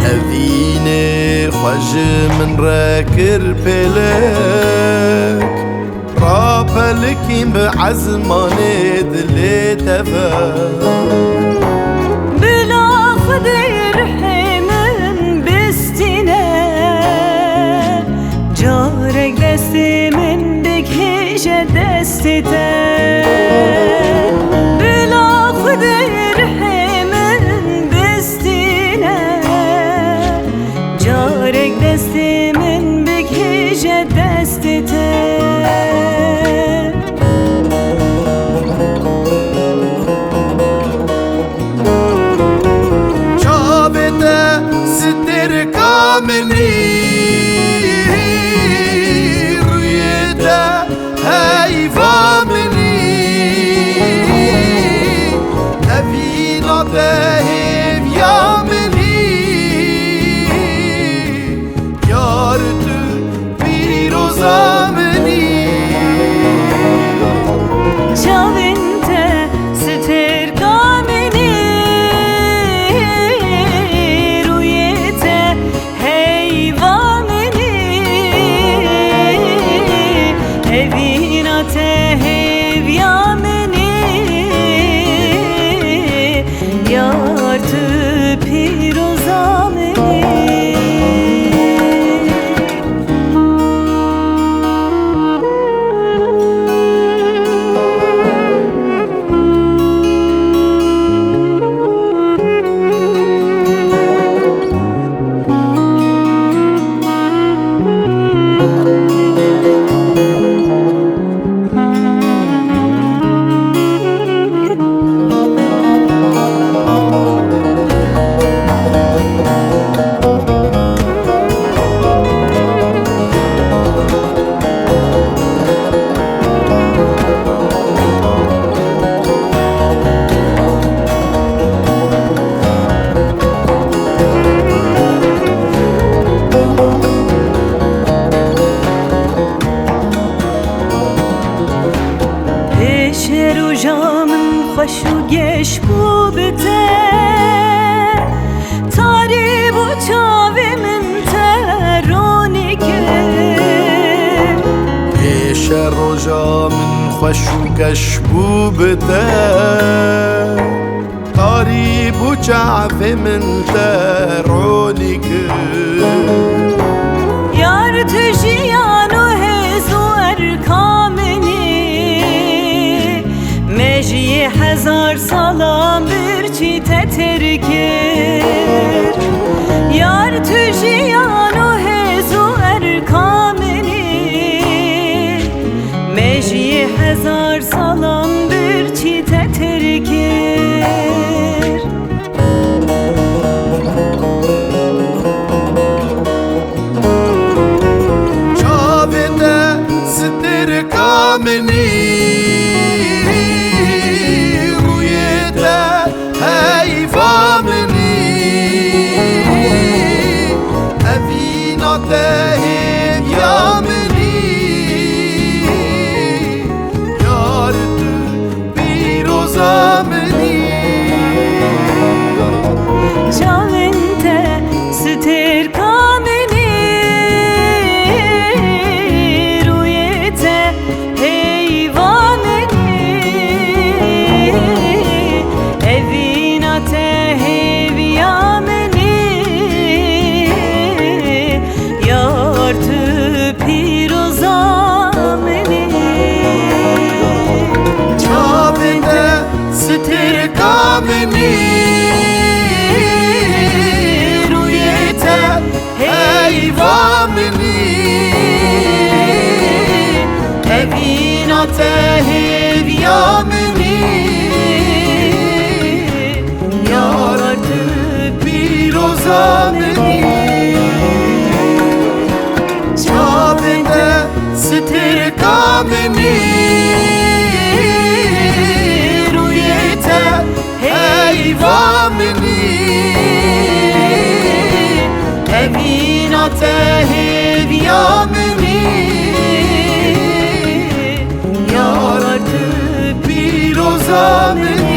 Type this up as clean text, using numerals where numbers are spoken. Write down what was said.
أذيني خوش من راكر بلك رابلك بعزماني دلي تفا بلا خدير حمن بستنا جارك دستي من بكهش دستتا بلا خدير حمن بستنا جارك دستي من بكهش دستتا مني ريدا هايفا مني أبينا بهيم يا مني يارد بيروزا مني شاوينت ستر كامني تهيب يا مني يار تو پیروزا منی شعر و جامن خوش و گش بو بته تاری بو چاوی من ترونی کرد شعر و جامن خوش و گش بو بته تاری بو چاوی من ترونی کرد یار تو جیان و هزو ارکامنی مجی هزار سالام برچی تترکر یار تو جیان و هزو ارکامنی مجی هزار سالام برچی تترکر چاوینده ستر کامنی تهيب يا مني يارد بيروزا مني جاوينت ستر كامني رويت هيفا مني أذينا تهيب يا مني تو پیروزا منی چاوینده ستر کامنی رویت هیوا منی اوینا تهیب یا منی یار تو پیروزا منی ستر کامنی رویت هیوا منی اوینا تهیب یا منی یار تو پیروزا منی